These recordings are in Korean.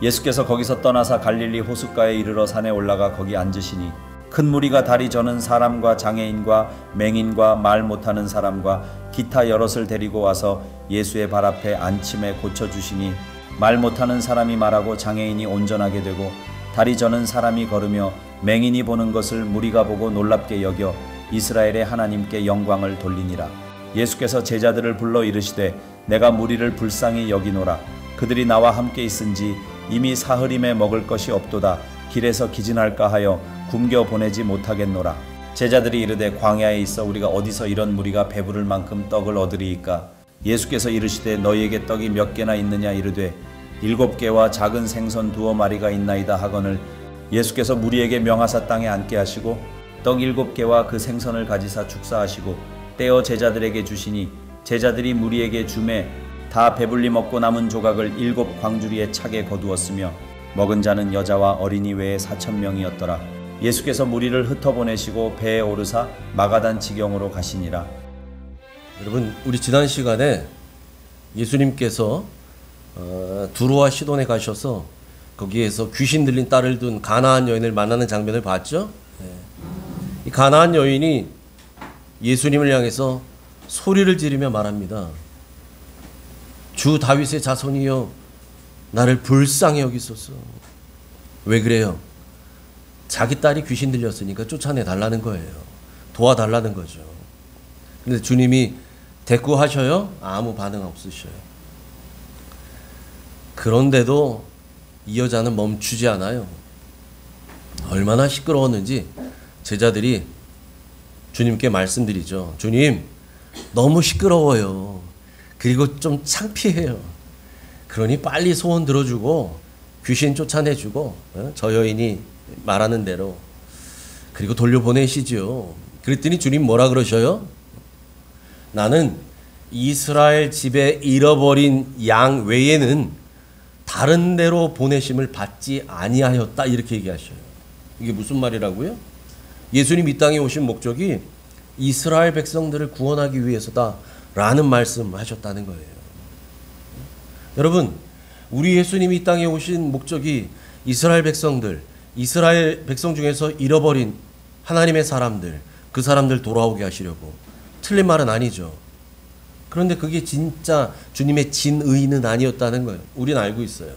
예수께서 거기서 떠나사 갈릴리 호숫가에 이르러 산에 올라가 거기 앉으시니 큰 무리가 다리 저는 사람과 장애인과 맹인과 말 못하는 사람과 기타 여럿을 데리고 와서 예수의 발 앞에 앉힘에 고쳐주시니 말 못하는 사람이 말하고 장애인이 온전하게 되고 다리 저는 사람이 걸으며 맹인이 보는 것을 무리가 보고 놀랍게 여겨 이스라엘의 하나님께 영광을 돌리니라. 예수께서 제자들을 불러 이르시되 내가 무리를 불쌍히 여기노라. 그들이 나와 함께 있은지 이미 사흘임에 먹을 것이 없도다. 길에서 기진할까 하여 굶겨 보내지 못하겠노라. 제자들이 이르되 광야에 있어 우리가 어디서 이런 무리가 배부를 만큼 떡을 얻으리이까. 예수께서 이르시되 너희에게 떡이 몇 개나 있느냐 이르되 7개와 작은 생선 2마리가 있나이다 하거늘 예수께서 무리에게 명하사 땅에 앉게 하시고 떡 7개와 그 생선을 가지사 축사하시고 떼어 제자들에게 주시니 제자들이 무리에게 주매 다 배불리 먹고 남은 조각을 7 광주리에 차게 거두었으며 먹은 자는 여자와 어린이 외에 4,000명이었더라. 예수께서 무리를 흩어보내시고 배에 오르사 마가단 지경으로 가시니라. 여러분, 우리 지난 시간에 예수님께서 두로와 시돈에 가셔서 거기에서 귀신 들린 딸을 둔 가나안 여인을 만나는 장면을 봤죠? 이 가나안 여인이 예수님을 향해서 소리를 지르며 말합니다. 주 다윗의 자손이여 나를 불쌍히 여기소서. 왜 그래요? 자기 딸이 귀신 들렸으니까 쫓아내 달라는 거예요. 도와달라는 거죠. 근데 주님이 대꾸하셔요? 아무 반응 없으셔요. 그런데도 이 여자는 멈추지 않아요. 얼마나 시끄러웠는지 제자들이 주님께 말씀드리죠. 주님, 너무 시끄러워요. 그리고 좀 창피해요. 그러니 빨리 소원 들어주고 귀신 쫓아내주고 저 여인이 말하는 대로 그리고 돌려보내시죠. 그랬더니 주님 뭐라 그러셔요? 나는 이스라엘 집에 잃어버린 양 외에는 다른 데로 보내심을 받지 아니하였다 이렇게 얘기하셔요. 이게 무슨 말이라고요? 예수님 이 땅에 오신 목적이 이스라엘 백성들을 구원하기 위해서다 라는 말씀하셨다는 거예요. 여러분, 우리 예수님이 이 땅에 오신 목적이 이스라엘 백성들, 이스라엘 백성 중에서 잃어버린 하나님의 사람들, 그 사람들 돌아오게 하시려고. 틀린 말은 아니죠. 그런데 그게 진짜 주님의 진의는 아니었다는 거예요. 우리는 알고 있어요.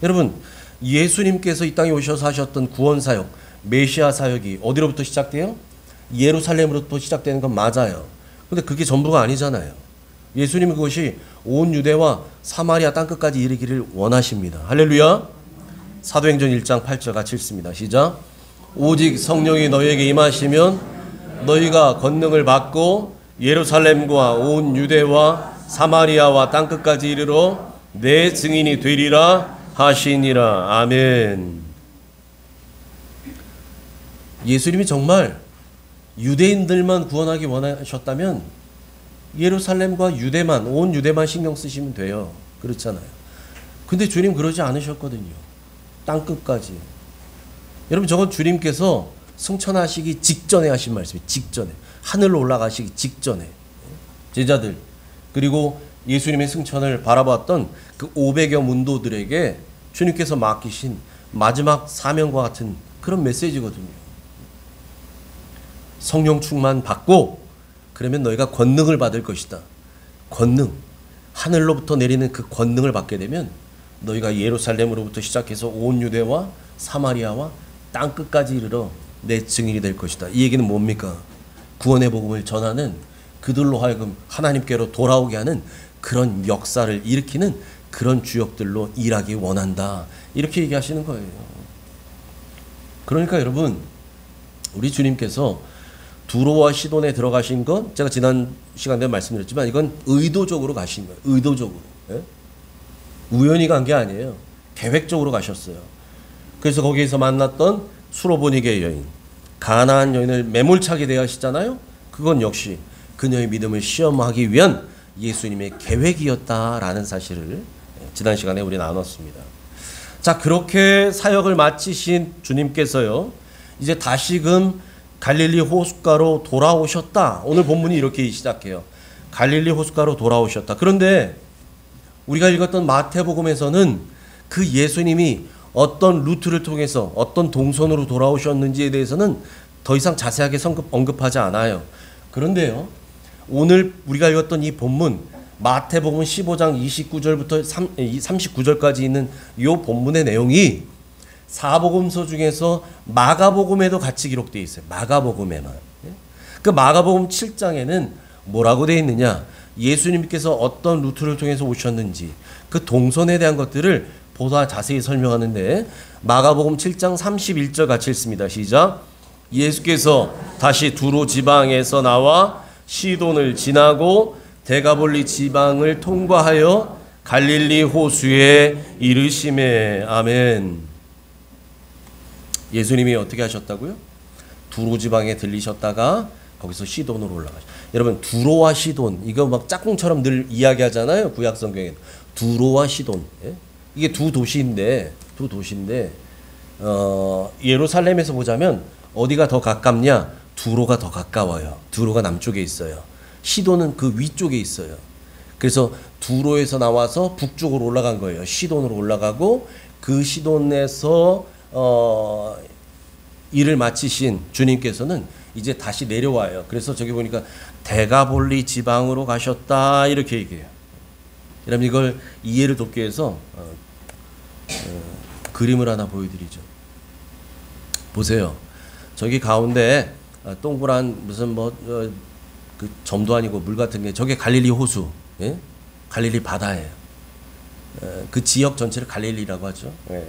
여러분, 예수님께서 이 땅에 오셔서 하셨던 구원사역, 메시아 사역이 어디로부터 시작돼요? 예루살렘으로부터 시작되는 건 맞아요. 근데 그게 전부가 아니잖아요. 예수님은 그것이 온 유대와 사마리아 땅끝까지 이르기를 원하십니다. 할렐루야. 사도행전 1장 8절 같이 읽습니다. 시작. 오직 성령이 너희에게 임하시면 너희가 권능을 받고 예루살렘과 온 유대와 사마리아와 땅끝까지 이르러 내 증인이 되리라 하시니라. 아멘. 예수님이 정말 유대인들만 구원하기 원하셨다면 예루살렘과 유대만, 온 유대만 신경 쓰시면 돼요. 그렇잖아요. 근데 주님 그러지 않으셨거든요. 땅끝까지. 여러분, 저건 주님께서 승천하시기 직전에 하신 말씀이에요. 직전에. 하늘로 올라가시기 직전에. 제자들, 그리고 예수님의 승천을 바라봤던 그 500여 문도들에게 주님께서 맡기신 마지막 사명과 같은 그런 메시지거든요. 성령 충만 받고 그러면 너희가 권능을 받을 것이다. 권능. 하늘로부터 내리는 그 권능을 받게 되면 너희가 예루살렘으로부터 시작해서 온 유대와 사마리아와 땅끝까지 이르러 내 증인이 될 것이다. 이 얘기는 뭡니까? 구원의 복음을 전하는 그들로 하여금 하나님께로 돌아오게 하는 그런 역사를 일으키는 그런 주역들로 일하기 원한다. 이렇게 얘기하시는 거예요. 그러니까 여러분, 우리 주님께서 두로와 시돈에 들어가신 건 제가 지난 시간에 말씀드렸지만 이건 의도적으로 가신 거예요. 의도적으로. 예? 우연히 간 게 아니에요. 계획적으로 가셨어요. 그래서 거기에서 만났던 수로보니게 여인, 가나안 여인을 매몰차게 대하시잖아요. 그건 역시 그녀의 믿음을 시험하기 위한 예수님의 계획이었다라는 사실을 지난 시간에 우리 나눴습니다. 자, 그렇게 사역을 마치신 주님께서요, 이제 다시금 갈릴리 호숫가로 돌아오셨다. 오늘 본문이 이렇게 시작해요. 갈릴리 호숫가로 돌아오셨다. 그런데 우리가 읽었던 마태복음에서는 그 예수님이 어떤 루트를 통해서 어떤 동선으로 돌아오셨는지에 대해서는 더 이상 자세하게 언급하지 않아요. 그런데요, 오늘 우리가 읽었던 이 본문 마태복음 15장 29절부터 39절까지 있는 이 본문의 내용이 사복음서 중에서 마가복음에도 같이 기록되어 있어요. 마가복음에만. 그 마가복음 7장에는 뭐라고 되어 있느냐, 예수님께서 어떤 루트를 통해서 오셨는지 그 동선에 대한 것들을 보다 자세히 설명하는데, 마가복음 7장 31절 같이 읽습니다. 시작. 예수께서 다시 두로 지방에서 나와 시돈을 지나고 데가볼리 지방을 통과하여 갈릴리 호수에 이르시매. 아멘. 예수님이 어떻게 하셨다고요? 두로 지방에 들리셨다가 거기서 시돈으로 올라가죠. 여러분, 두로와 시돈, 이거 막 짝꿍처럼 늘 이야기하잖아요. 구약 성경에 두로와 시돈, 예? 이게 두 도시인데 예루살렘에서 보자면 어디가 더 가깝냐? 두로가 더 가까워요. 두로가 남쪽에 있어요. 시돈은 그 위쪽에 있어요. 그래서 두로에서 나와서 북쪽으로 올라간 거예요. 시돈으로 올라가고, 그 시돈에서 일을 마치신 주님께서는 이제 다시 내려와요. 그래서 저기 보니까 데가볼리 지방으로 가셨다 이렇게 얘기해요. 여러분, 이걸 이해를 돕기 위해서 그림을 하나 보여드리죠. 보세요. 저기 가운데 동그란 무슨 그 점도 아니고 물 같은 게, 저게 갈릴리 호수, 예? 갈릴리 바다예요. 그 지역 전체를 갈릴리라고 하죠. 예.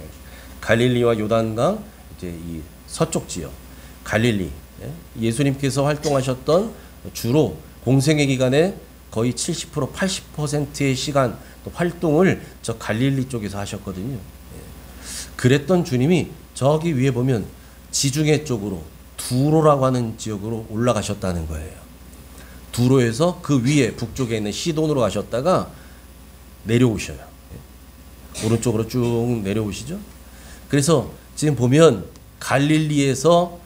갈릴리와 요단강, 이제 이 서쪽 지역 갈릴리, 예? 예수님께서 활동하셨던 주로 공생의 기간에 거의 70% 80%의 시간 또 활동을 저 갈릴리 쪽에서 하셨거든요. 예. 그랬던 주님이 저기 위에 보면 지중해 쪽으로 두로라고 하는 지역으로 올라가셨다는 거예요. 두로에서 그 위에 북쪽에 있는 시돈으로 가셨다가 내려오셔요. 예. 오른쪽으로 쭉 내려오시죠. 그래서 지금 보면 갈릴리에서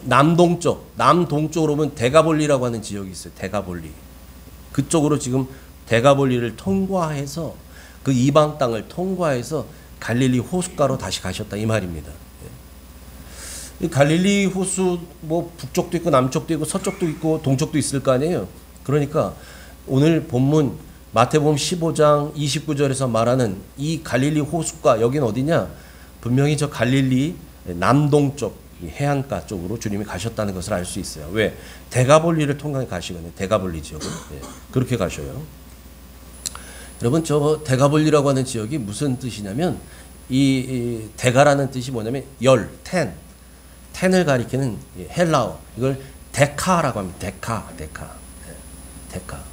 남동쪽으로 보면 데가볼리라고 하는 지역이 있어요. 데가볼리. 그쪽으로 지금 데가볼리를 통과해서 그 이방 땅을 통과해서 갈릴리 호숫가로 다시 가셨다 이 말입니다. 이 갈릴리 호수 뭐 북쪽도 있고 남쪽도 있고 서쪽도 있고 동쪽도 있을 거 아니에요. 그러니까 오늘 본문 마태복음 15장 29절에서 말하는 이 갈릴리 호숫가, 여긴 어디냐? 분명히 저 갈릴리 남동쪽 해안가 쪽으로 주님이 가셨다는 것을 알 수 있어요. 왜? 데가볼리를 통해 가시거든요. 데가볼리 지역을. 예, 그렇게 가셔요. 여러분, 저 데가볼리라고 하는 지역이 무슨 뜻이냐면, 이 데가라는 뜻이 뭐냐면 텐을 가리키는 헬라어, 이걸 데카라고 합니다. 데카.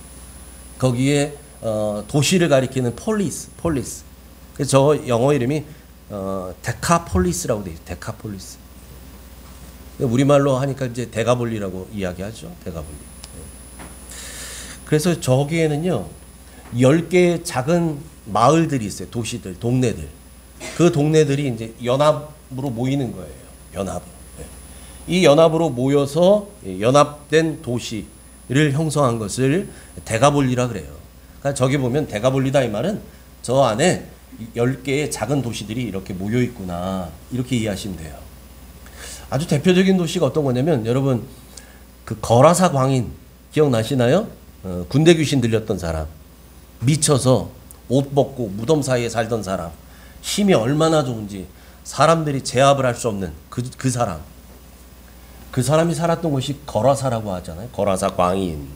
거기에 도시를 가리키는 폴리스. 그래서 저 영어 이름이 데카폴리스라고 돼 있어요. 데카폴리스. 우리말로 하니까 이제 데가볼리라고 이야기하죠. 데가볼리. 그래서 저기에는요 10개의 작은 마을들이 있어요. 도시들, 동네들. 그 동네들이 이제 연합으로 모이는 거예요. 연합으로. 이 연합으로 모여서 연합된 도시를 형성한 것을 데가볼리라 그래요. 그러니까 저기 보면 데가볼리다 이 말은 저 안에 10개의 작은 도시들이 이렇게 모여 있구나, 이렇게 이해하시면 돼요. 아주 대표적인 도시가 어떤 거냐면, 여러분 그 거라사 광인 기억나시나요? 군대 귀신 들렸던 사람, 미쳐서 옷 벗고 무덤 사이에 살던 사람, 힘이 얼마나 좋은지 사람들이 제압을 할 수 없는 그 사람. 그 사람이 살았던 곳이 거라사라고 하잖아요. 거라사 광인.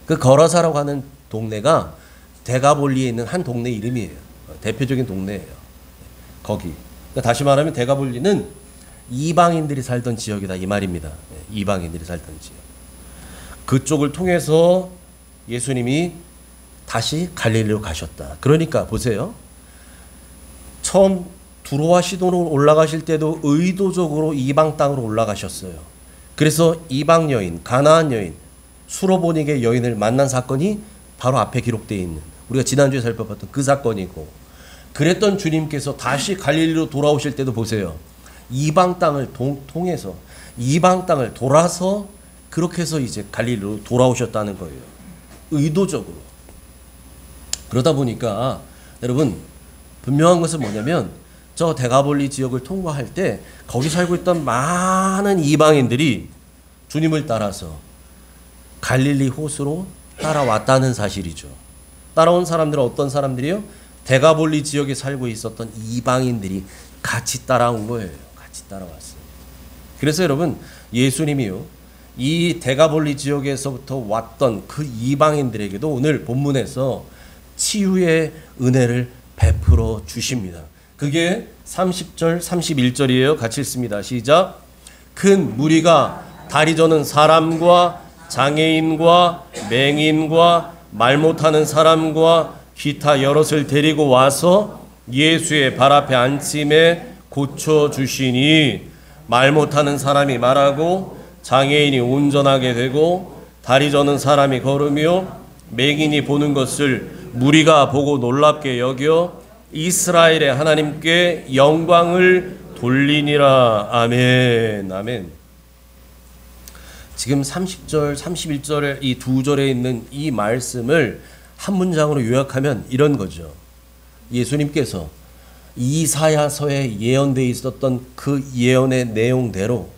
그 거라사라고 하는 동네가 데가볼리에 있는 한 동네 이름이에요. 대표적인 동네예요. 거기. 그러니까 다시 말하면 데가볼리는 이방인들이 살던 지역이다 이 말입니다. 이방인들이 살던 지역. 그쪽을 통해서 예수님이 다시 갈릴리로 가셨다. 그러니까 보세요. 처음 두로와 시돈으로 올라가실 때도 의도적으로 이방 땅으로 올라가셨어요. 그래서 이방 여인, 가나안 여인, 수로보닉의 여인을 만난 사건이 바로 앞에 기록되어 있는, 우리가 지난주에 살펴봤던 그 사건이고, 그랬던 주님께서 다시 갈릴리로 돌아오실 때도 보세요. 이방 땅을 통해서 이방 땅을 돌아서 그렇게 해서 이제 갈릴리로 돌아오셨다는 거예요. 의도적으로. 그러다 보니까 여러분 분명한 것은 뭐냐면 저 데가볼리 지역을 통과할 때 거기 살고 있던 많은 이방인들이 주님을 따라서 갈릴리 호수로 따라왔다는 사실이죠. 따라온 사람들은 어떤 사람들이요? 데가볼리 지역에 살고 있었던 이방인들이 같이 따라온 거예요. 같이 따라왔어요. 그래서 여러분, 예수님이요, 이 데가볼리 지역에서부터 왔던 그 이방인들에게도 오늘 본문에서 치유의 은혜를 베풀어 주십니다. 그게 30절 31절이에요. 같이 읽습니다. 시작. 큰 무리가 다리 저는 사람과 장애인과 맹인과 말 못하는 사람과 기타 여럿을 데리고 와서 예수의 발 앞에 앉힘에 고쳐주시니 말 못하는 사람이 말하고 장애인이 운전하게 되고 다리 저는 사람이 걸으며 맹인이 보는 것을 무리가 보고 놀랍게 여겨 이스라엘의 하나님께 영광을 돌리니라. 아멘. 아멘. 지금 30절, 31절의 이 두 절에 있는 이 말씀을 한 문장으로 요약하면 이런 거죠. 예수님께서 이사야서에 예언되어 있었던 그 예언의 내용대로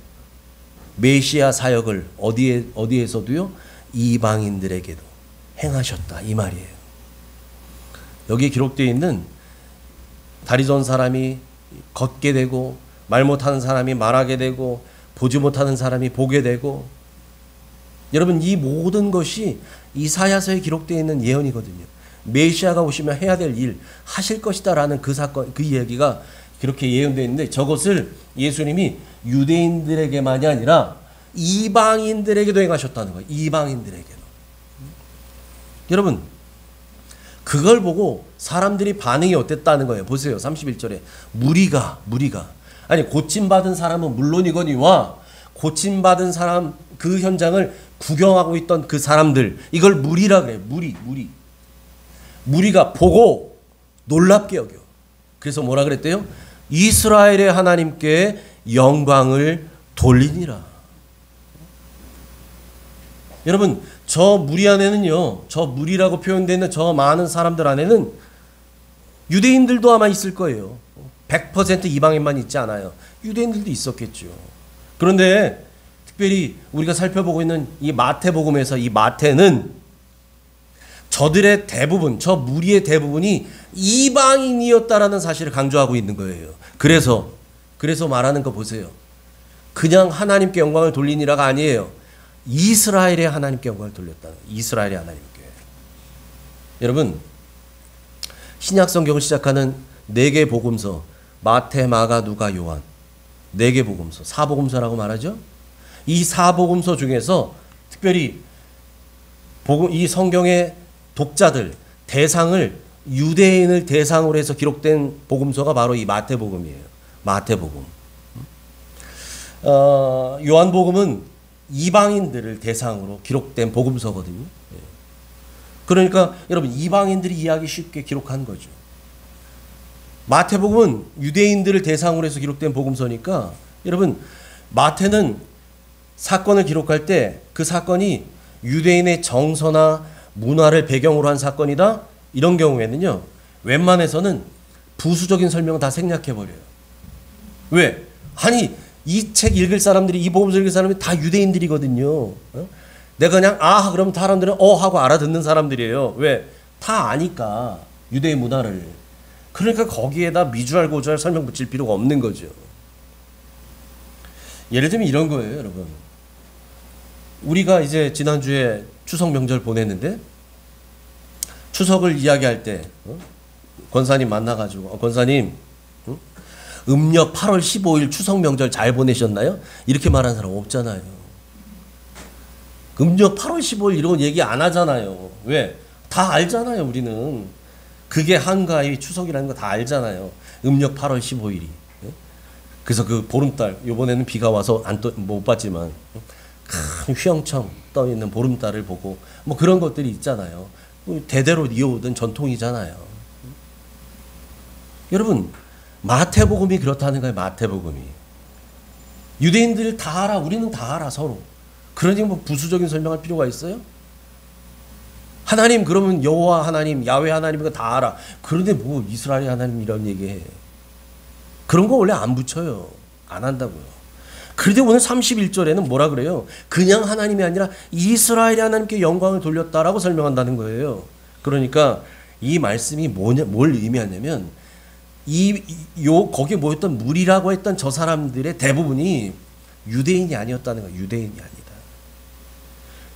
메시아 사역을 어디에서도요? 이방인들에게도 행하셨다, 이 말이에요. 여기에 기록되어 있는 다리 전 사람이 걷게 되고 말 못하는 사람이 말하게 되고 보지 못하는 사람이 보게 되고, 여러분, 이 모든 것이 이사야서에 기록되어 있는 예언이거든요. 메시아가 오시면 해야 될 일 하실 것이다라는 그 사건, 그 이야기가 그렇게 예언되어 있는데, 저것을 예수님이 유대인들에게만이 아니라 이방인들에게도 행하셨다는 거예요. 이방인들에게도. 여러분, 그걸 보고 사람들이 반응이 어땠다는 거예요. 보세요. 31절에 무리가 아니, 고침받은 사람은 물론이거니와 고침받은 사람, 그 현장을 구경하고 있던 그 사람들, 이걸 무리라 그래요. 무리가 보고 놀랍게 여겨. 그래서 뭐라 그랬대요? 이스라엘의 하나님께 영광을 돌리니라. 여러분, 저 무리 안에는요, 저 무리라고 표현되는 저 많은 사람들 안에는 유대인들도 아마 있을 거예요. 100% 이방인만 있지 않아요. 유대인들도 있었겠죠. 그런데 특별히 우리가 살펴보고 있는 이 마태복음에서, 이 마태는 저들의 대부분, 저 무리의 대부분이 이방인이었다라는 사실을 강조하고 있는 거예요. 그래서 말하는 거 보세요. 그냥 하나님께 영광을 돌리니라가 아니에요. 이스라엘의 하나님께 영광을 돌렸다는, 이스라엘의 하나님께. 여러분, 신약 성경을 시작하는 4개 복음서, 마태, 마가, 누가, 요한, 4개 복음서, 사복음서라고 말하죠. 이 사복음서 중에서 특별히 이 성경의 독자들, 대상을 유대인을 대상으로 해서 기록된 복음서가 바로 이 마태복음이에요. 마태복음. 요한복음은 이방인들을 대상으로 기록된 복음서거든요. 그러니까 여러분, 이방인들이 이해하기 쉽게 기록한 거죠. 마태복음은 유대인들을 대상으로 해서 기록된 복음서니까, 여러분, 마태는 사건을 기록할 때 그 사건이 유대인의 정서나 문화를 배경으로 한 사건이다, 이런 경우에는요, 웬만해서는 부수적인 설명을 다 생략해버려요. 왜? 아니, 이 책 읽을 사람들이, 이 복음서 읽을 사람이 다 유대인들이거든요. 내가 그냥 그러면 사람들은 하고 알아듣는 사람들이에요. 왜? 다 아니까, 유대인 문화를. 그러니까 거기에다 미주알 고주알 설명 붙일 필요가 없는 거죠. 예를 들면 이런 거예요, 여러분. 우리가 이제 지난주에 추석 명절 보냈는데, 추석을 이야기할 때 권사님 만나가지고, 권사님, 음력 8월 15일 추석 명절 잘 보내셨나요? 이렇게 말하는 사람 없잖아요. 음력 8월 15일 이런 얘기 안 하잖아요. 왜? 다 알잖아요, 우리는. 그게 한가위 추석이라는 거 다 알잖아요. 음력 8월 15일이. 그래서 그 보름달, 요번에는 비가 와서 못 봤지만, 큰 휘영청 떠 있는 보름달을 보고, 뭐 그런 것들이 있잖아요. 대대로 이어오던 전통이잖아요. 여러분, 마태복음이 그렇다는 거예요. 마태복음이. 유대인들 다 알아. 우리는 다 알아, 서로. 그러니 뭐 부수적인 설명할 필요가 있어요? 하나님 그러면 여호와 하나님, 야훼 하나님이가 다 알아. 그런데 뭐 이스라엘 하나님 이런 얘기해. 그런 거 원래 안 붙여요. 안 한다고요. 그런데 오늘 31절에는 뭐라 그래요? 그냥 하나님이 아니라 이스라엘의 하나님께 영광을 돌렸다라고 설명한다는 거예요. 그러니까 이 말씀이 뭘 의미하냐면 거기에 모였던 무리라고 했던 저 사람들의 대부분이 유대인이 아니었다는 거예요. 유대인이 아니다.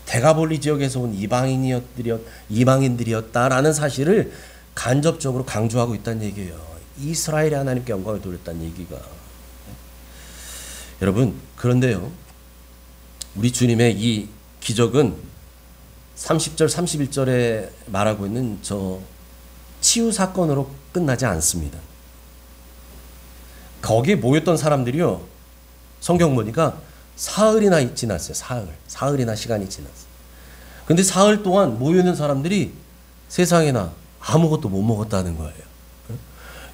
데가볼리 지역에서 온 이방인들이었다라는 사실을 간접적으로 강조하고 있다는 얘기예요. 이스라엘의 하나님께 영광을 돌렸다는 얘기가. 여러분, 그런데요, 우리 주님의 이 기적은 30절 31절에 말하고 있는 저 치유 사건으로 끝나지 않습니다. 거기에 모였던 사람들이요, 성경 보니까 사흘이나 지났어요. 사흘이나 시간이 지났어요. 근데 사흘 동안 모여있는 사람들이 세상에나 아무것도 못 먹었다는 거예요.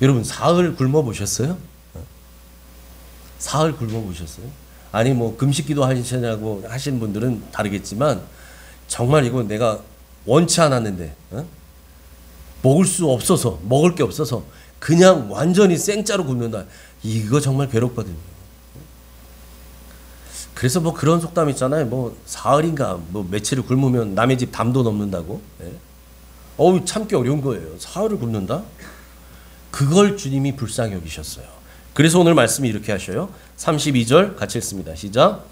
여러분, 사흘 굶어 보셨어요? 사흘 굶어 보셨어요? 아니 뭐 금식기도 하시냐고 하시는 분들은 다르겠지만 정말 이거 내가 원치 않았는데 먹을 게 없어서 그냥 완전히 생짜로 굶는다. 이거 정말 괴롭거든요. 그래서 뭐 그런 속담 있잖아요. 뭐 사흘인가 뭐 며칠을 굶으면 남의 집 담도 넘는다고. 어우, 참기 어려운 거예요. 사흘을 굶는다? 그걸 주님이 불쌍히 여기셨어요. 그래서 오늘 말씀이 이렇게 하셔요. 32절 같이 읽습니다. 시작.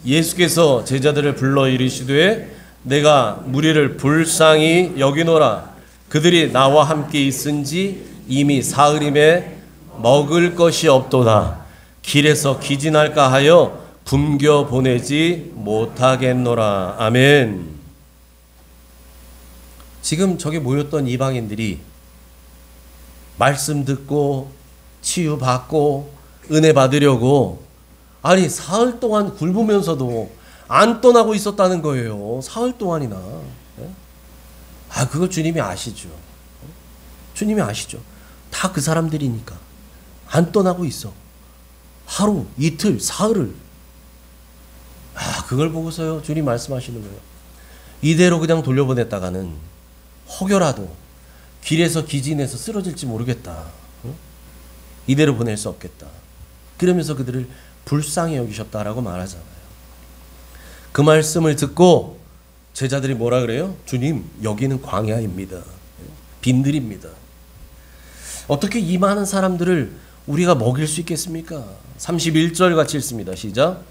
예수께서 제자들을 불러 이르시되 내가 무리를 불쌍히 여기노라. 그들이 나와 함께 있은지 이미 사흘임에 먹을 것이 없도다. 길에서 기진할까 하여 굶겨 보내지 못하겠노라. 아멘. 지금 저기 모였던 이방인들이 말씀 듣고 치유받고 은혜 받으려고 아니 사흘 동안 굶으면서도 안 떠나고 있었다는 거예요. 사흘 동안이나. 그걸 주님이 아시죠. 주님이 아시죠. 다 그 사람들이니까 안 떠나고 있어. 하루, 이틀, 사흘을. 그걸 보고서요 주님 말씀하시는 거예요. 이대로 그냥 돌려보냈다가는 혹여라도 길에서 기진해서 쓰러질지 모르겠다. 이대로 보낼 수 없겠다. 그러면서 그들을 불쌍히 여기셨다라고 말하잖아요. 그 말씀을 듣고 제자들이 뭐라 그래요? 주님, 여기는 광야입니다. 빈들입니다. 어떻게 이 많은 사람들을 우리가 먹일 수 있겠습니까? 31절 같이 읽습니다. 시작.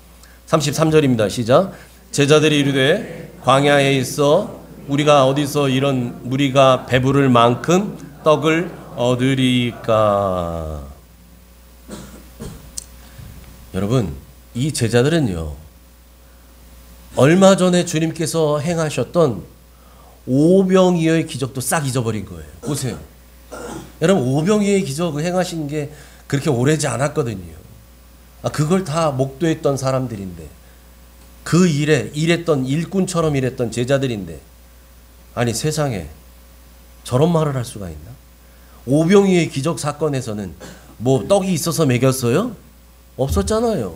33절입니다. 시작. 제자들이 이르되 광야에 있어 우리가 어디서 이런 무리가 배부를 만큼 떡을 얻으리까. 여러분, 이 제자들은요 얼마 전에 주님께서 행하셨던 오병이어의 기적도 싹 잊어버린 거예요. 보세요. 여러분, 오병이어의 기적을 행하신 게 그렇게 오래지 않았거든요. 그걸 다 목도했던 사람들인데 그 일에 일했던 일꾼처럼 일했던 제자들인데 아니 세상에 저런 말을 할 수가 있나? 오병이어의 기적 사건에서는 뭐 떡이 있어서 먹였어요? 없었잖아요.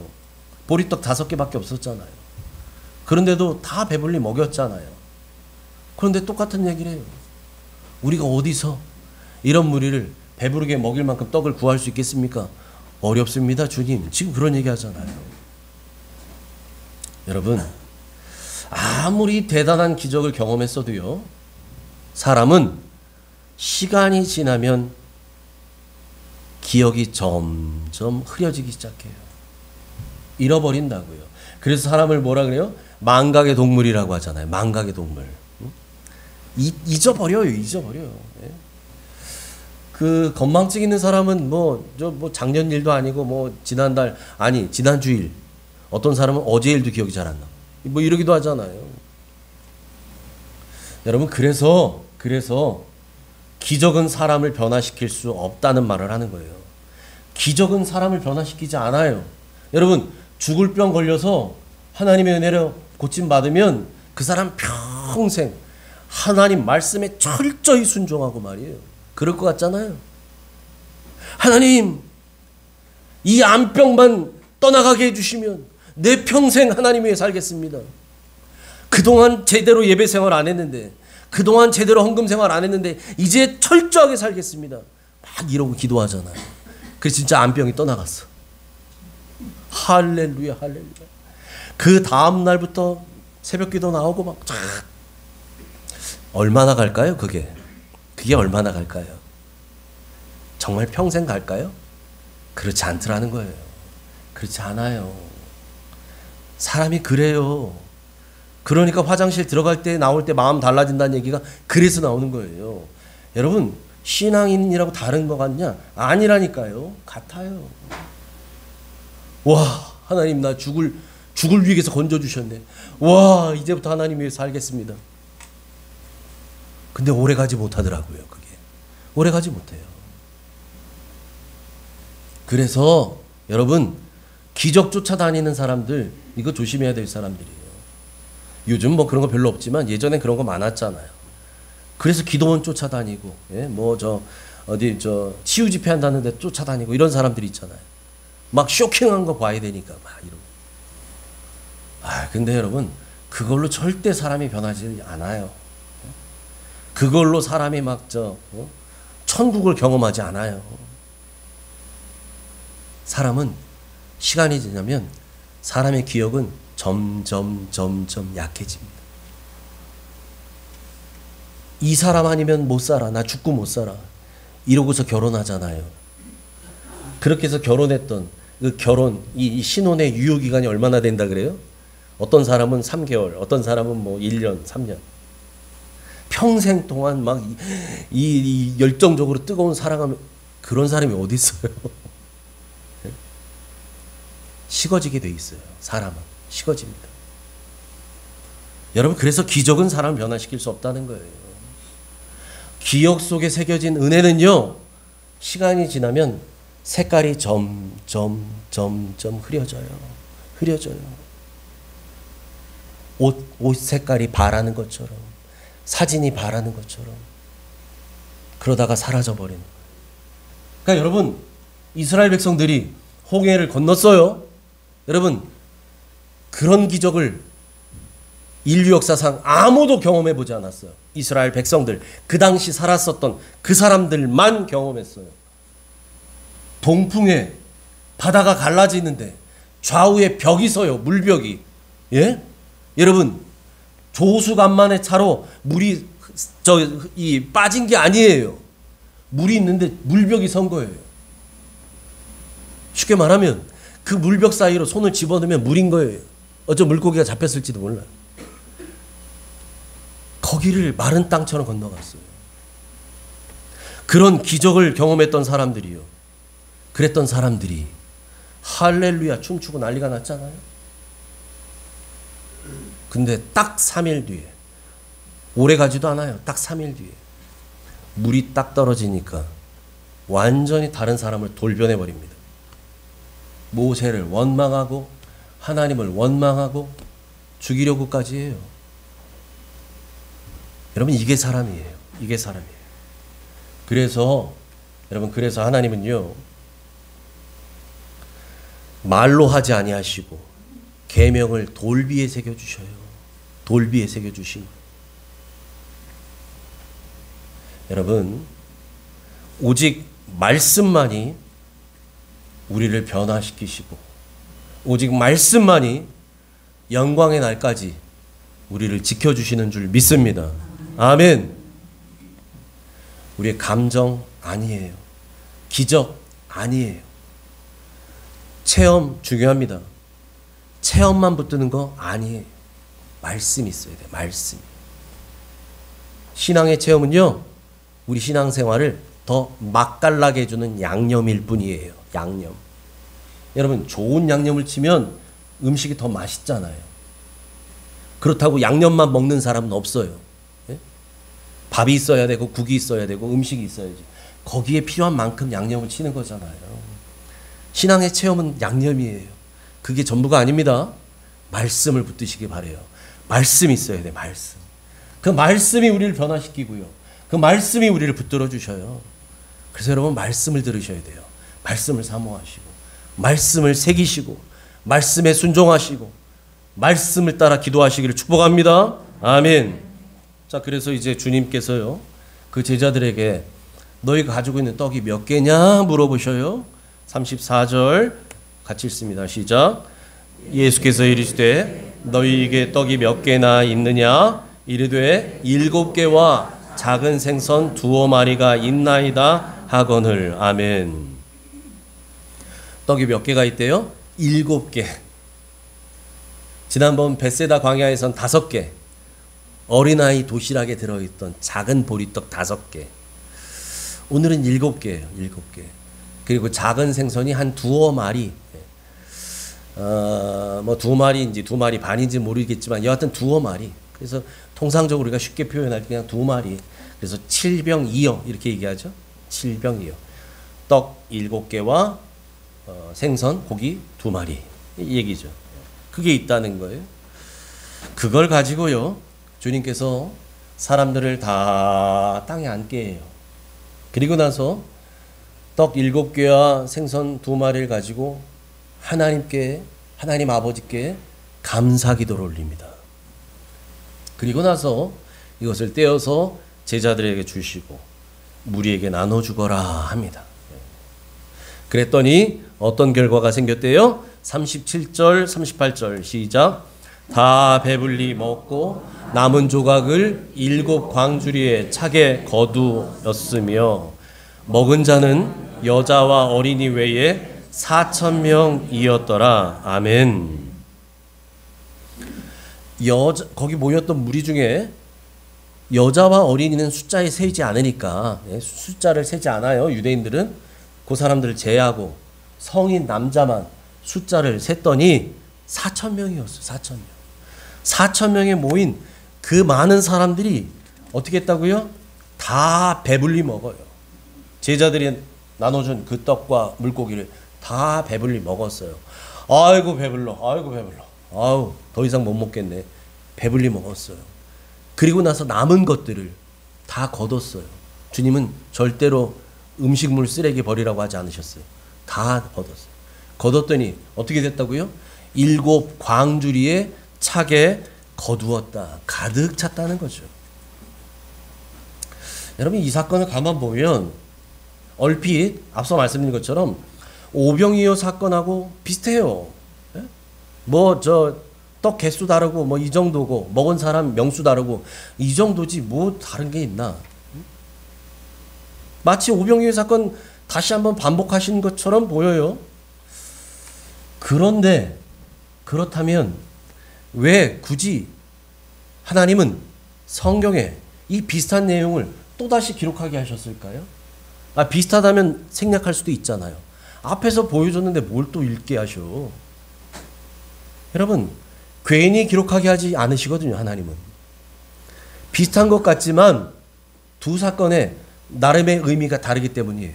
보리떡 5개밖에 없었잖아요. 그런데도 다 배불리 먹였잖아요. 그런데 똑같은 얘기를 해요. 우리가 어디서 이런 무리를 배부르게 먹일 만큼 떡을 구할 수 있겠습니까? 어렵습니다, 주님. 지금 그런 얘기 하잖아요. 여러분, 아무리 대단한 기적을 경험했어도요, 사람은 시간이 지나면 기억이 점점 흐려지기 시작해요. 잃어버린다고요. 그래서 사람을 뭐라 그래요? 망각의 동물이라고 하잖아요. 망각의 동물. 잊어버려요. 그 건망증 있는 사람은 뭐 작년 일도 아니고 지난달 아니 지난주일, 어떤 사람은 어제 일도 기억이 잘 안 나. 뭐 이러기도 하잖아요. 여러분, 그래서 기적은 사람을 변화시킬 수 없다는 말을 하는 거예요. 기적은 사람을 변화시키지 않아요. 여러분, 죽을 병 걸려서 하나님의 은혜로 고침 받으면 그 사람 평생 하나님 말씀에 철저히 순종하고 말이에요. 그럴 것 같잖아요. 하나님, 이 암병만 떠나가게 해주시면 내 평생 하나님 위해 살겠습니다. 그동안 제대로 예배 생활 안 했는데 그동안 제대로 헌금 생활 안 했는데 이제 철저하게 살겠습니다. 막 이러고 기도하잖아요. 그래서 진짜 암병이 떠나갔어. 할렐루야, 할렐루야. 그 다음 날부터 새벽 기도 나오고 막 얼마나 갈까요? 그게 얼마나 갈까요? 정말 평생 갈까요? 그렇지 않더라는 거예요. 그렇지 않아요. 사람이 그래요. 그러니까 화장실 들어갈 때 나올 때 마음 달라진다는 얘기가 그래서 나오는 거예요. 여러분, 신앙인이라고 다른 거 같냐? 아니라니까요. 같아요. 와, 하나님 나 죽을 위기에서 건져주셨네. 와, 이제부터 하나님 위해서 살겠습니다. 근데 오래 가지 못하더라고요. 그게 오래 가지 못해요. 그래서 여러분, 기적 쫓아다니는 사람들, 이거 조심해야 될 사람들이에요. 요즘 뭐 그런 거 별로 없지만 예전엔 그런 거 많았잖아요. 그래서 기도원 쫓아다니고, 어디 치유 집회 한다는데 쫓아다니고 이런 사람들이 있잖아요. 막 쇼킹한 거 봐야 되니까 막 이러고. 근데 여러분, 그걸로 절대 사람이 변하지 않아요. 그걸로 사람이 천국을 경험하지 않아요. 사람은 시간이 지나면 사람의 기억은 점점 약해집니다. 이 사람 아니면 못 살아. 나 죽고 못 살아. 이러고서 결혼하잖아요. 그렇게 해서 결혼했던 그 이 신혼의 유효기간이 얼마나 된다 그래요? 어떤 사람은 3개월, 어떤 사람은 1년, 3년. 평생 동안 막 이 열정적으로 뜨거운 사랑하면 그런 사람이 어디 있어요? 식어지게 돼 있어요. 사람은 식어집니다. 여러분, 그래서 기적은 사람을 변화시킬 수 없다는 거예요. 기억 속에 새겨진 은혜는요, 시간이 지나면 색깔이 점점 흐려져요. 옷 색깔이 바라는 것처럼, 사진이 바라는 것처럼, 그러다가 사라져버리는 거예요. 그러니까 여러분, 이스라엘 백성들이 홍해를 건넜어요. 여러분, 그런 기적을 인류 역사상 아무도 경험해보지 않았어요. 이스라엘 백성들, 그 당시 살았었던 그 사람들만 경험했어요. 동풍에 바다가 갈라지는데 좌우에 벽이 서요. 물벽이. 예? 여러분, 조수간만의 차로 물이 빠진 게 아니에요. 물이 있는데 물벽이 선 거예요. 쉽게 말하면 그 물벽 사이로 손을 집어넣으면 물인 거예요. 어쩌면 물고기가 잡혔을지도 몰라요. 거기를 마른 땅처럼 건너갔어요. 그런 기적을 경험했던 사람들이요. 그랬던 사람들이 할렐루야 춤추고 난리가 났잖아요. 근데 딱 3일 뒤에, 오래 가지도 않아요. 딱 3일 뒤에 물이 딱 떨어지니까 완전히 다른 사람을 돌변해 버립니다. 모세를 원망하고 하나님을 원망하고 죽이려고까지 해요. 여러분, 이게 사람이에요. 이게 사람이에요. 그래서 여러분, 그래서 하나님은요, 말로 하지 아니하시고 계명을 돌비에 새겨 주셔요. 돌비에 새겨 주신. 여러분, 오직 말씀만이 우리를 변화시키시고 오직 말씀만이 영광의 날까지 우리를 지켜주시는 줄 믿습니다. 아멘. 우리의 감정 아니에요. 기적 아니에요. 체험 중요합니다. 체험만 붙드는 거 아니에요. 말씀이 있어야 돼요. 말씀. 신앙의 체험은요, 우리 신앙생활을 더 맛깔나게 해주는 양념일 뿐이에요. 양념. 여러분, 좋은 양념을 치면 음식이 더 맛있잖아요. 그렇다고 양념만 먹는 사람은 없어요. 예? 밥이 있어야 되고 국이 있어야 되고 음식이 있어야지. 거기에 필요한 만큼 양념을 치는 거잖아요. 신앙의 체험은 양념이에요. 그게 전부가 아닙니다. 말씀을 붙드시기 바래요. 말씀이 있어야 돼. 말씀. 그 말씀이 우리를 변화시키고요. 그 말씀이 우리를 붙들어 주셔요. 그래서 여러분, 말씀을 들으셔야 돼요. 말씀을 사모하시고 말씀을 새기시고 말씀에 순종하시고 말씀을 따라 기도하시기를 축복합니다. 아멘. 자, 그래서 이제 주님께서요, 그 제자들에게 너희가 가지고 있는 떡이 몇 개냐 물어보셔요. 34절 같이 읽습니다. 시작. 예수께서 이르시되 너희에게 떡이 몇 개나 있느냐? 이르되 7개와 작은 생선 2마리가 있나이다 하거늘. 아멘. 떡이 몇 개가 있대요? 7개. 지난번 벳세다 광야에선 5개. 어린아이 도시락에 들어있던 작은 보리떡 5개. 오늘은 7개예요. 7개. 그리고 작은 생선이 한 2마리. 뭐 2마리인지 2마리 반인지 모르겠지만 여하튼 2마리. 그래서 통상적으로 우리가 쉽게 표현할 때 그냥 2마리. 그래서 7병2여 이렇게 얘기하죠. 7병2여. 떡 7개와 생선 고기 2마리 이 얘기죠. 그게 있다는 거예요. 그걸 가지고요, 주님께서 사람들을 다 땅에 앉게 해요. 그리고 나서 떡 7개와 생선 2마리를 가지고 하나님께, 하나님 아버지께 감사 기도를 올립니다. 그리고 나서 이것을 떼어서 제자들에게 주시고 무리에게 나눠주거라 합니다. 그랬더니 어떤 결과가 생겼대요? 37절 38절 시작. 다 배불리 먹고 남은 조각을 7 광주리에 차게 거두었으며 먹은 자는 여자와 어린이 외에 4,000명이었더라. 아멘. 거기 모였던 무리 중에 여자와 어린이는 숫자에 세지 않으니까, 숫자를 세지 않아요. 유대인들은 그 사람들을 제외하고 성인 남자만 숫자를 셌더니 4,000명이었어요. 4,000명. 4,000명에 모인 그 많은 사람들이 어떻게 했다고요? 다 배불리 먹어요. 제자들이 나눠준 그 떡과 물고기를 다 배불리 먹었어요. 아이고 배불러, 아이고 배불러, 아우 더 이상 못 먹겠네. 배불리 먹었어요. 그리고 나서 남은 것들을 다 거뒀어요. 주님은 절대로 음식물 쓰레기 버리라고 하지 않으셨어요. 다 거뒀어요. 거뒀더니 어떻게 됐다고요? 7 광주리에 차게 거두었다. 가득 찼다는 거죠. 여러분, 이 사건을 가만 보면 얼핏 앞서 말씀드린 것처럼 오병이어 사건하고 비슷해요. 뭐 저 떡 개수 다르고 뭐 이 정도고 먹은 사람 명수 다르고 이 정도지 뭐 다른 게 있나? 마치 오병이어 사건 다시 한번 반복하신 것처럼 보여요. 그런데 그렇다면 왜 굳이 하나님은 성경에 이 비슷한 내용을 또다시 기록하게 하셨을까요? 비슷하다면 생략할 수도 있잖아요. 앞에서 보여줬는데 뭘 또 읽게 하셔. 여러분, 괜히 기록하게 하지 않으시거든요. 하나님은. 비슷한 것 같지만 두 사건의 나름의 의미가 다르기 때문이에요.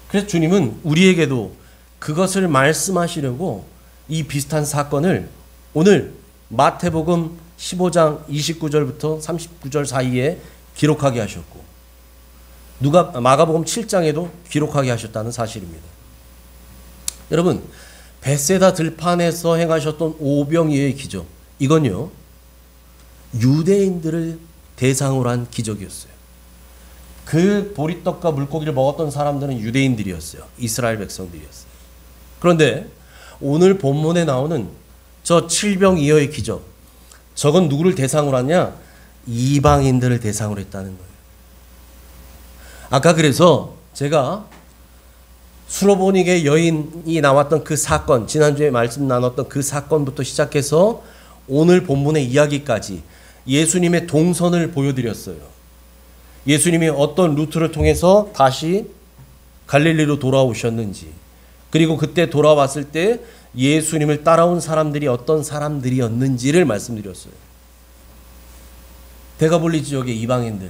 그래서 주님은 우리에게도 그것을 말씀하시려고 이 비슷한 사건을 오늘 마태복음 15장 29절부터 39절 사이에 기록하게 하셨고 마가복음 7장에도 기록하게 하셨다는 사실입니다. 여러분, 벳세다 들판에서 행하셨던 오병이어의 기적, 이건요 유대인들을 대상으로 한 기적이었어요. 그 보리떡과 물고기를 먹었던 사람들은 유대인들이었어요. 이스라엘 백성들이었어요. 그런데 오늘 본문에 나오는 저 7병이어의 기적, 저건 누구를 대상으로 하냐? 이방인들을 대상으로 했다는 거예요. 아까 그래서 제가 수로보닉의 여인이 나왔던 그 사건, 지난주에 말씀 나눴던 그 사건부터 시작해서 오늘 본문의 이야기까지 예수님의 동선을 보여드렸어요. 예수님이 어떤 루트를 통해서 다시 갈릴리로 돌아오셨는지, 그리고 그때 돌아왔을 때 예수님을 따라온 사람들이 어떤 사람들이었는지를 말씀드렸어요. 대가볼리 지역의 이방인들,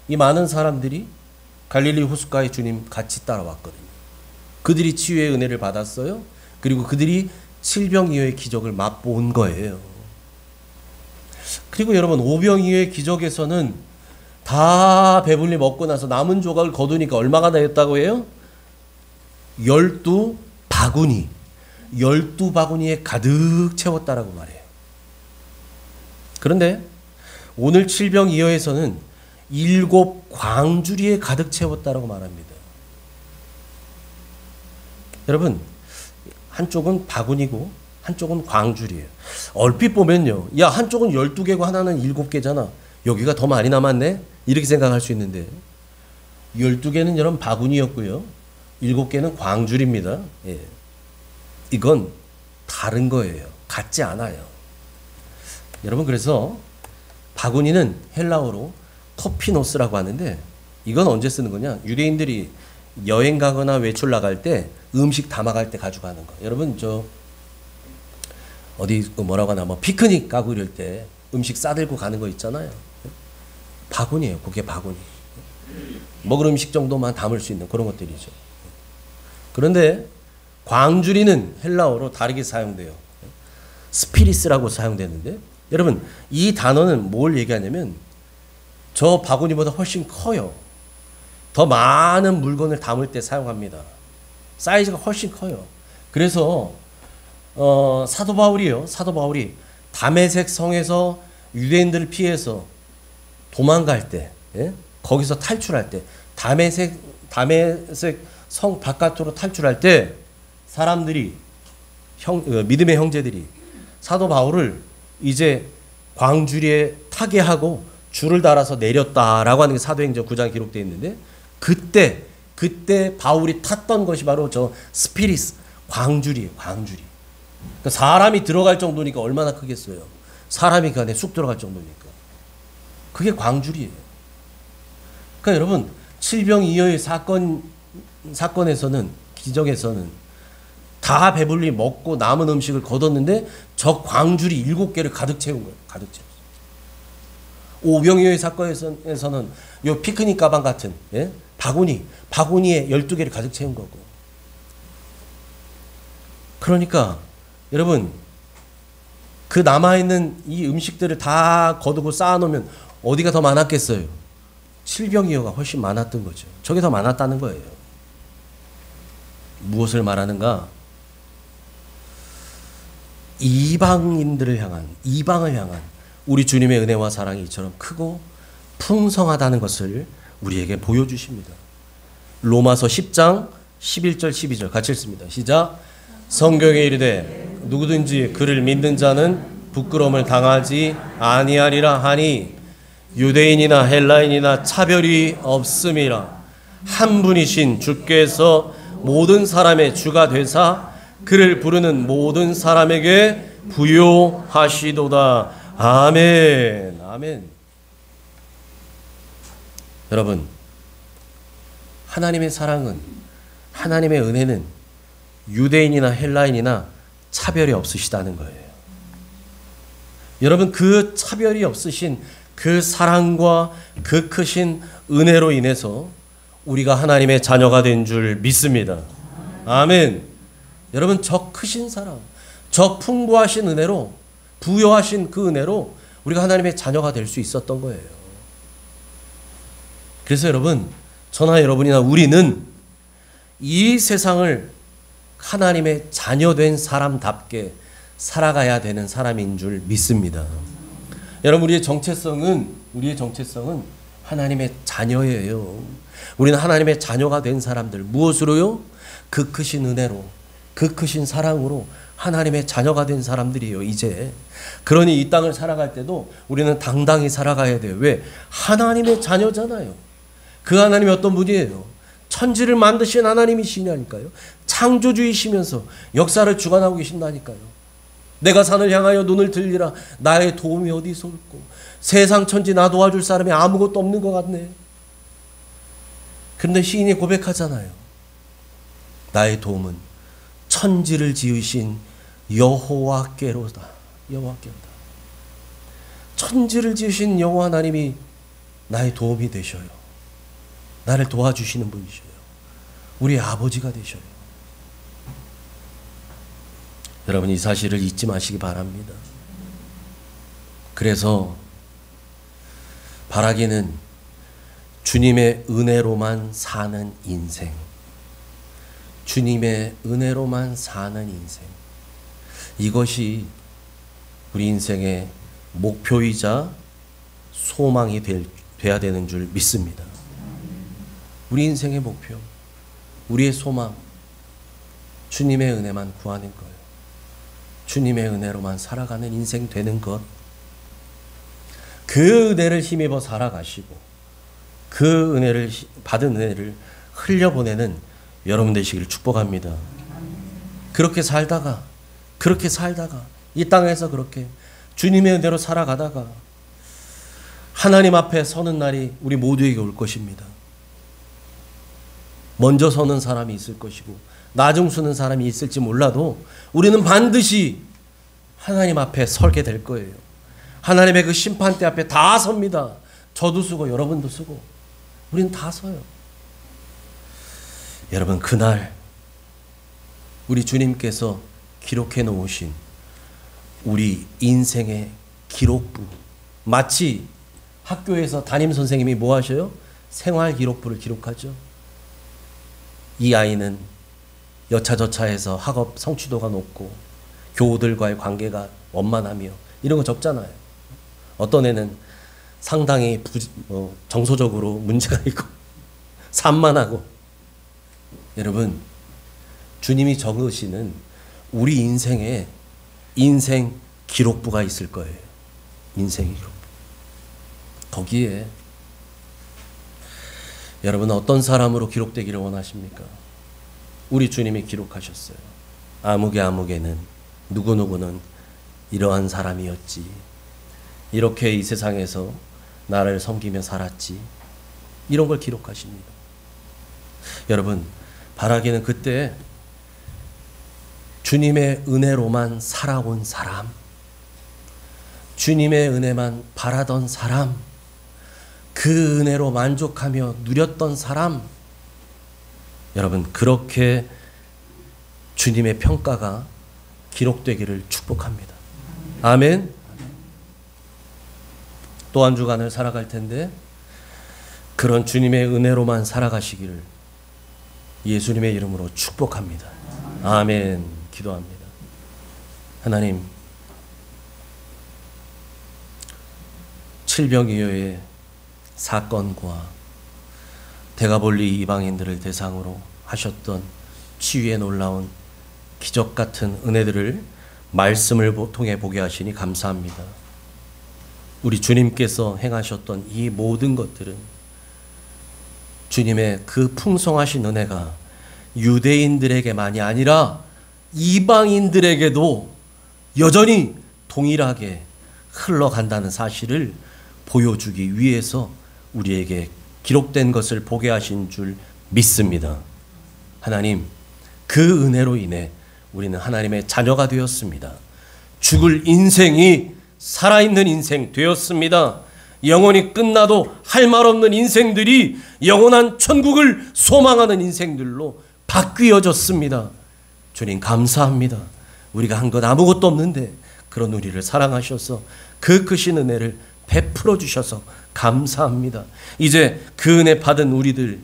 이 많은 사람들이 갈릴리 호숫가에 주님 같이 따라왔거든요. 그들이 치유의 은혜를 받았어요. 그리고 그들이 7병이어의 기적을 맛본 거예요. 그리고 여러분, 5병이어의 기적에서는 다 배불리 먹고 나서 남은 조각을 거두니까 얼마가 되었다고 해요? 12바구니. 12바구니에 가득 채웠다라고 말해요. 그런데 오늘 칠병이어에서는 7 광주리에 가득 채웠다라고 말합니다. 여러분, 한쪽은 바구니고 한쪽은 광주리예요. 얼핏 보면요, 야, 한쪽은 12개고 하나는 7개잖아. 여기가 더 많이 남았네? 이렇게 생각할 수 있는데 12개는 여러분 바구니였고요, 7개는 광주리입니다. 예. 이건 다른 거예요. 같지 않아요. 여러분, 그래서 바구니는 헬라어로 토피노스라고 하는데, 이건 언제 쓰는 거냐? 유대인들이 여행 가거나 외출 나갈 때 음식 담아갈 때 가져가는 거. 여러분, 저 어디 뭐라고 하나, 뭐 피크닉 가고 이럴 때 음식 싸들고 가는 거 있잖아요. 바구니예요. 그게 바구니. 먹을 음식 정도만 담을 수 있는 그런 것들이죠. 그런데 광주리는 헬라어로 다르게 사용돼요. 스피리스라고 사용되는데, 여러분, 이 단어는 뭘 얘기하냐면 저 바구니보다 훨씬 커요. 더 많은 물건을 담을 때 사용합니다. 사이즈가 훨씬 커요. 그래서 사도 바울이 다메섹 성에서 유대인들을 피해서 도망갈 때, 예? 거기서 탈출할 때, 다메섹 성 바깥으로 탈출할 때 사람들이 믿음의 형제들이 사도 바울을 이제 광주리에 타게 하고 줄을 달아서 내렸다라고 하는 게 사도행전 9장에 기록되어 있는데, 그때 바울이 탔던 것이 바로 저 스피리스, 광주리예요. 광주리. 그러니까 사람이 들어갈 정도니까 얼마나 크겠어요. 사람이 그 안에 쑥 들어갈 정도니까. 그게 광주리예요. 그러니까 여러분, 칠병이어의 사건에서는, 기적에서는 다 배불리 먹고 남은 음식을 거뒀는데 저 광주리 7개를 가득 채운 거예요. 가득 채웠어요. 오병이어의 사건에서는 요 피크닉 가방 같은, 예? 바구니에 12개를 가득 채운 거고. 그러니까 여러분, 그 남아있는 이 음식들을 다 거두고 쌓아놓으면 어디가 더 많았겠어요? 칠병이어가 훨씬 많았던 거죠. 저게 더 많았다는 거예요. 무엇을 말하는가? 이방을 향한 우리 주님의 은혜와 사랑이 이처럼 크고 풍성하다는 것을 우리에게 보여주십니다. 로마서 10장 11절 12절 같이 읽습니다. 시작. 성경에 이르되 누구든지 그를 믿는 자는 부끄러움을 당하지 아니하리라 하니 유대인이나 헬라인이나 차별이 없음이라. 한 분이신 주께서 모든 사람의 주가 되사 그를 부르는 모든 사람에게 부요하시도다. 아멘. 아멘. 여러분, 하나님의 사랑은, 하나님의 은혜는 유대인이나 헬라인이나 차별이 없으시다는 거예요. 여러분, 그 차별이 없으신 그 사랑과 그 크신 은혜로 인해서 우리가 하나님의 자녀가 된 줄 믿습니다. 아멘. 여러분, 저 크신 사랑, 저 풍부하신 은혜로, 부여하신 그 은혜로 우리가 하나님의 자녀가 될 수 있었던 거예요. 그래서 여러분, 저나 여러분이나 우리는 이 세상을 하나님의 자녀된 사람답게 살아가야 되는 사람인 줄 믿습니다. 여러분, 우리의 정체성은 하나님의 자녀예요. 우리는 하나님의 자녀가 된 사람들. 무엇으로요? 그 크신 은혜로, 그 크신 사랑으로 하나님의 자녀가 된 사람들이에요, 이제. 그러니 이 땅을 살아갈 때도 우리는 당당히 살아가야 돼요. 왜? 하나님의 자녀잖아요. 그 하나님이 어떤 분이에요? 천지를 만드신 하나님이시냐니까요. 창조주이시면서 역사를 주관하고 계신다니까요. 내가 산을 향하여 눈을 들리라. 나의 도움이 어디서 올꼬. 세상 천지 나 도와줄 사람이 아무것도 없는 것 같네. 그런데 시인이 고백하잖아요. 나의 도움은 천지를 지으신 여호와께로다. 여호와께로다. 천지를 지으신 여호와 하나님이 나의 도움이 되셔요. 나를 도와주시는 분이셔요. 우리 아버지가 되셔요. 여러분, 이 사실을 잊지 마시기 바랍니다. 그래서 바라기는 주님의 은혜로만 사는 인생, 주님의 은혜로만 사는 인생, 이것이 우리 인생의 목표이자 소망이 돼야 되는 줄 믿습니다. 우리 인생의 목표, 우리의 소망, 주님의 은혜만 구하는 거예요. 주님의 은혜로만 살아가는 인생 되는 것. 그 은혜를 힘입어 살아가시고 그 은혜를 받은 은혜를 흘려보내는 여러분 되시기를 축복합니다. 그렇게 살다가 이 땅에서 그렇게 주님의 은혜로 살아가다가 하나님 앞에 서는 날이 우리 모두에게 올 것입니다. 먼저 서는 사람이 있을 것이고 나중 서는 사람이 있을지 몰라도 우리는 반드시 하나님 앞에 설게 될 거예요. 하나님의 그 심판대 앞에 다 섭니다. 저도 쓰고 여러분도 쓰고 우리는 다 서요. 여러분, 그날 우리 주님께서 기록해 놓으신 우리 인생의 기록부, 마치 학교에서 담임선생님이 뭐 하셔요? 생활기록부를 기록하죠. 이 아이는 여차저차해서 학업 성취도가 높고 교우들과의 관계가 원만하며 이런 거 적잖아요. 어떤 애는 상당히 정서적으로 문제가 있고 산만하고. 여러분, 주님이 적으시는 우리 인생에 인생 기록부가 있을 거예요. 인생 기록부. 거기에 여러분은 어떤 사람으로 기록되기를 원하십니까? 우리 주님이 기록하셨어요. 아무개는 누구누구는 이러한 사람이었지. 이렇게 이 세상에서 나를 섬기며 살았지. 이런 걸 기록하십니다. 여러분, 바라기는 그때 주님의 은혜로만 살아온 사람, 주님의 은혜만 바라던 사람, 그 은혜로 만족하며 누렸던 사람, 여러분, 그렇게 주님의 평가가 기록되기를 축복합니다. 아멘. 또 한 주간을 살아갈 텐데 그런 주님의 은혜로만 살아가시기를 예수님의 이름으로 축복합니다. 아멘. 기도합니다. 하나님, 칠병이어의 사건과 데가볼리 이방인들을 대상으로 하셨던 치유의 놀라운 기적 같은 은혜들을 말씀을 통해 보게 하시니 감사합니다. 우리 주님께서 행하셨던 이 모든 것들은 주님의 그 풍성하신 은혜가 유대인들에게만이 아니라 이방인들에게도 여전히 동일하게 흘러간다는 사실을 보여주기 위해서 우리에게 기록된 것을 보게 하신 줄 믿습니다. 하나님, 그 은혜로 인해 우리는 하나님의 자녀가 되었습니다. 죽을 인생이 살아있는 인생 되었습니다. 영원히 끝나도 할 말 없는 인생들이 영원한 천국을 소망하는 인생들로 바뀌어졌습니다. 주님, 감사합니다. 우리가 한 것 아무것도 없는데 그런 우리를 사랑하셔서 그 크신 은혜를 베풀어 주셔서 감사합니다. 이제 그 은혜 받은 우리들,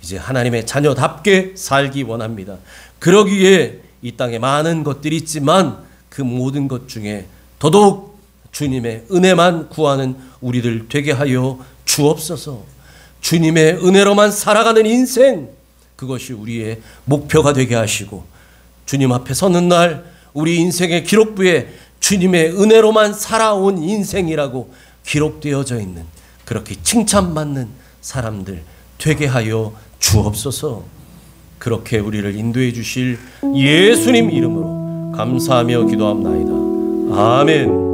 이제 하나님의 자녀답게 살기 원합니다. 그러기에 이 땅에 많은 것들이 있지만 그 모든 것 중에 더더욱 주님의 은혜만 구하는 우리들 되게 하여 주옵소서. 주님의 은혜로만 살아가는 인생, 그것이 우리의 목표가 되게 하시고 주님 앞에 서는 날 우리 인생의 기록부에 주님의 은혜로만 살아온 인생이라고 기록되어져 있는, 그렇게 칭찬받는 사람들 되게 하여 주옵소서. 그렇게 우리를 인도해 주실 예수님 이름으로 감사하며 기도합나이다. 아멘.